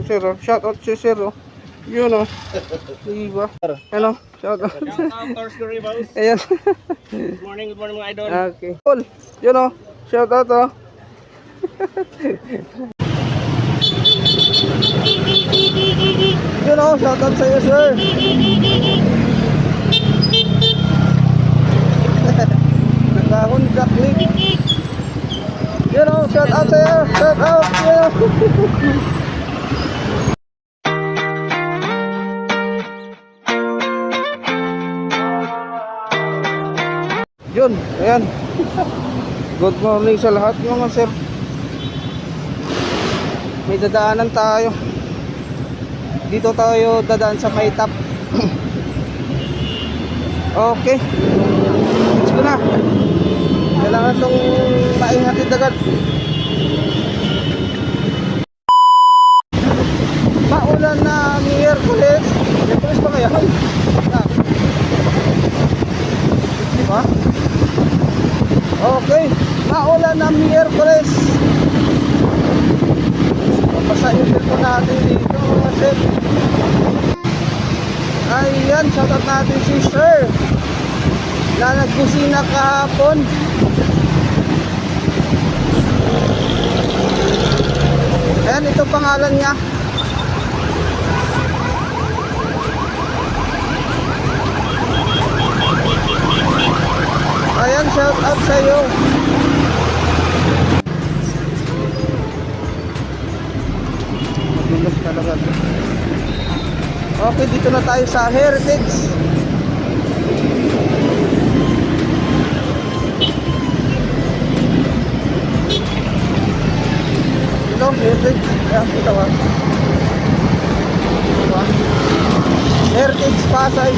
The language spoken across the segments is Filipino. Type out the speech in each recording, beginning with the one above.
Sir, oh. Shout out si Sir, oh. Yun, oh. Diba? Ano? Shout out. Shout out Tours Story Boss. Ayan. Good morning mga idol. Okay. Cool. Yun, oh. Shout out, oh. Yun, oh. Shout out sa'yo, sir. Nagkahon ka click. Yun, oh. Shout out sa'yo. Shout out. Yun, oh. Yun, ayan. Good morning sa lahat mga sir. May dadaanan tayo. Dito tayo dadaan sa Maytap. Okay. Let's go na. Kailangan itong maingatid agad. Maulan na Miyerkules. Miyerkules pa kaya? Diba? Okay, maulan na Miyerkules. Papasahin po natin dito kasi ayan, shoutout natin si Sir na nagkusina kahapon. Ayan, ito pangalan niya. Ayan, shout out sa iyo. Madulas talaga. Okay, dito na tayo sa Heritage. Ito, Heritage. Ayan, ito ba? Heritage Pasay.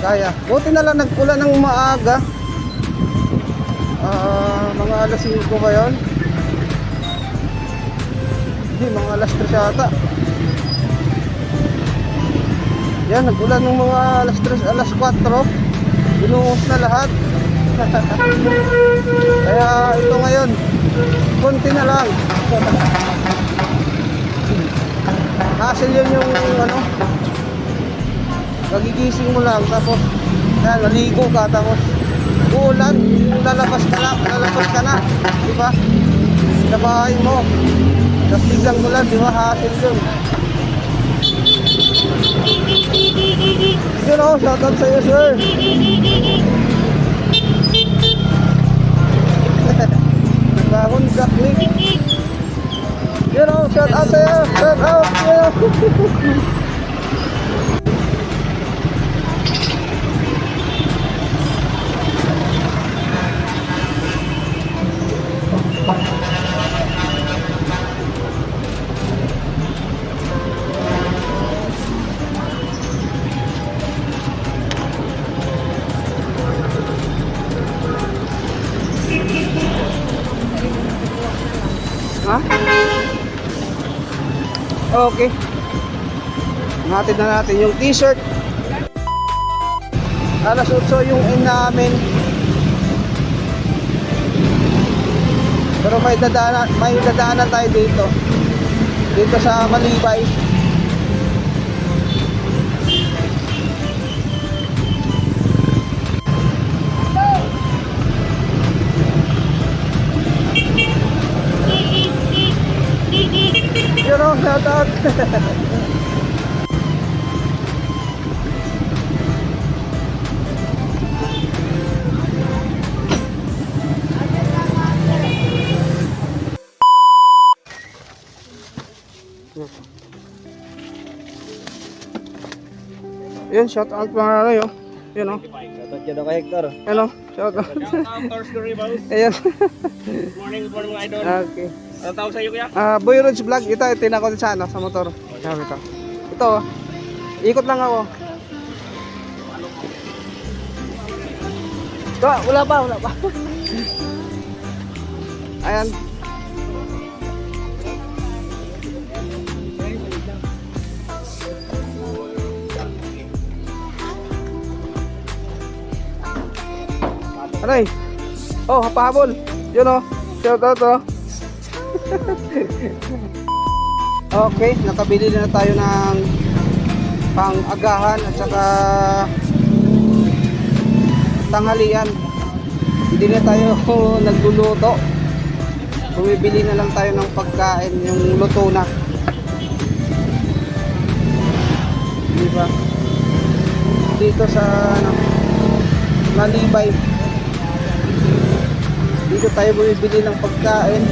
Kaya. Buti na lang nagpula ng maaga. Mga alas 5 ba yun? Hindi, mga alas 3 yata. Yan, nagpula ng mga alas 3, alas 4. Binuhos na lahat. Kaya ito ngayon, konti na lang. Hassle yun yung ano, nagigising mo lang tapos yan, naligo ka tapos uulan, lalabas ka na, di ba? Sa bahay mo tapos biglang ulan, di ba? Hassle yun. Yun, oh, shout out sa'yo, sir. Nagkahon ka click. Yun, oh, shout out sa'yo. Shout out, yun. Ha? Okay. Hatid na natin yung t-shirt. Alas 8 yung in namin. Pero may dadaanan tayo dito. Dito sa Malibay. You know, shout out. Yan, shout out mga ano yun. Yun o. Shout out dyan ako Hector. Ano, shout out. Shout out Tours Story Boss. Ayan. Good morning mga idol. Okay. Anong tawag sa'yo kuya? Boy Roads Vlog, ito tinakot sa ano, sa motor. Sabi ito. Ito, ikot lang ako. Ito, wala pa. Ayan. Aray. Oh, pahabol. Yun o, shout out o. Okay, nakabili na tayo ng pang-agahan at saka tanghalian. Hindi na tayo nagluluto. Bumibili na lang tayo ng pagkain, yung luto na. Diba? Dito sa Malibay. Dito tayo bumibili ng pagkain.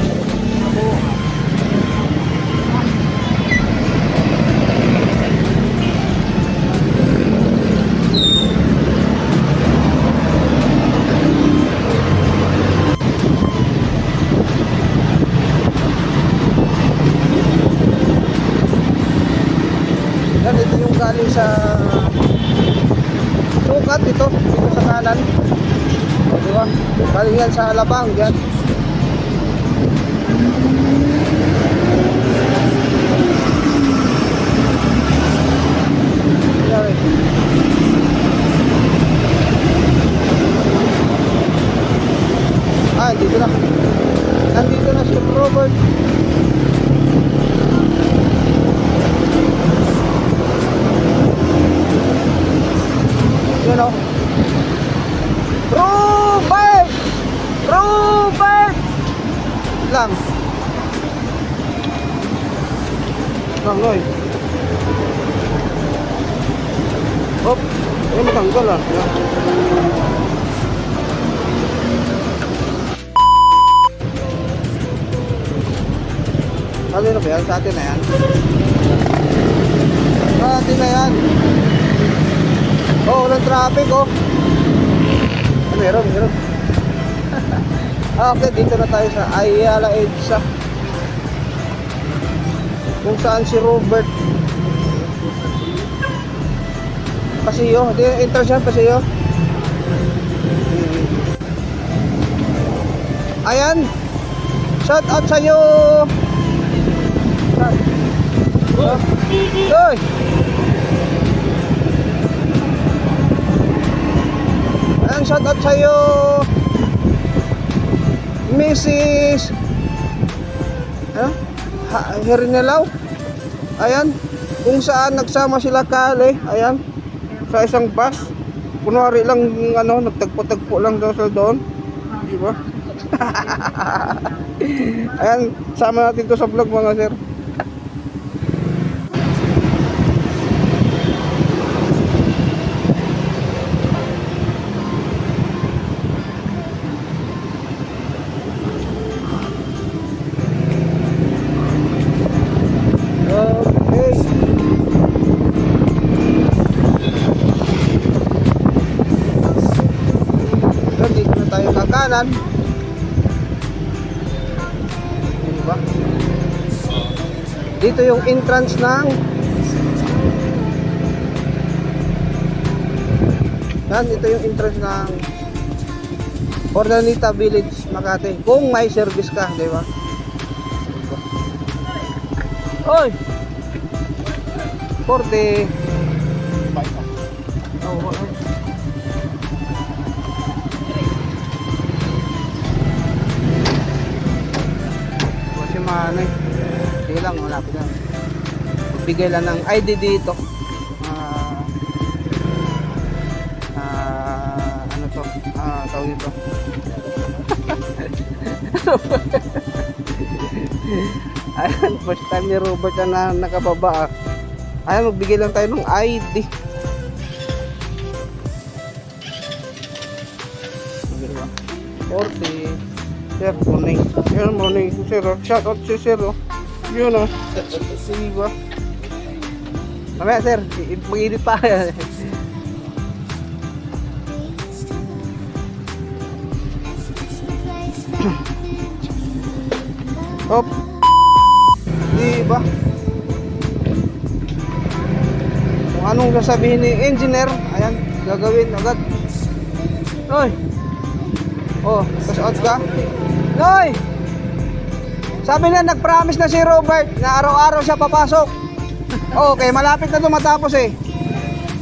Yan, ito yung galing sa sukat dito sa kanan. O, diba? Galing yan sa Alabang, yan. Yan eh. Ah, dito na. Nandito na si Robert. Yun o. Robert! Robert! Lang. Lang, Noy. Hop. Eh, matanggal ah. Yan. Ano na ba yan? Sa atin na yan? Sa atin na yan. Oh, walang traffic oh. Meron. Okay, dito na tayo sa Ayala EDSA. Kung saan si Robert. Pasiyo, di entrance yan, pasiyo. Ayan. Shout out sa'yo. Hoy. Ayan, shout out sa'yo, Mrs. Herinelaw. Ayan, kung saan nagsama sila Kale. Ayan, sa isang bus. Kunwari lang, nagtagpo-tagpo lang daw sila doon. Diba? Ayan, sama natin to sa vlog mga sir. Dito na tayo sa kanan. Diba? Dito yung entrance ng yan, ito yung entrance ng Ordanita Village, Makati. Kung may service ka, diba? Oy! 40. Oh, Manay. Sige lang, malapit lang. Bigay lang ng ID dito. Ano to? Tawag nito. Ayan, first time ni Robert na nakababa. Ayan, magbigay lang tayo ng ID. Diba? 40. Sir, morning. Sir, morning. Sir, shout out si Sir. Yun o. Diba? Mamaya sir, mag-edit pa. Hop. Diba? Kung anong sasabihin ni engineer, ayan, gagawin agad. Oy. Oh, pass out ka? Noy! Sabi na, nag-promise na si Robert na araw-araw siya papasok. Okay, malapit na ito matapos eh.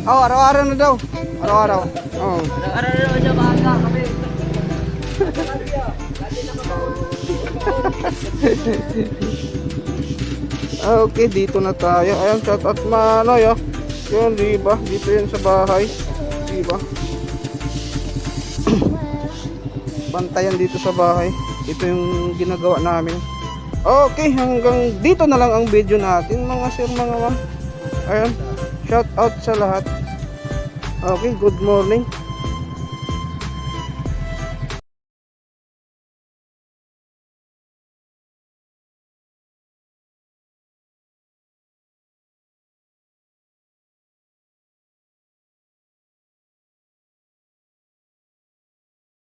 Oh, araw-araw na daw. Araw-araw. Oh. Araw-araw siya maaga kami. Okay, dito na tayo. Ayan, shout out Manoy, oh. Yun, diba? Dito yun sa bahay. Diba? Bantayan dito sa bahay. Ito yung ginagawa namin. Okay, hanggang dito na lang ang video natin, mga sir, mga ma'am. Ayan, shout out sa lahat. Okay, good morning.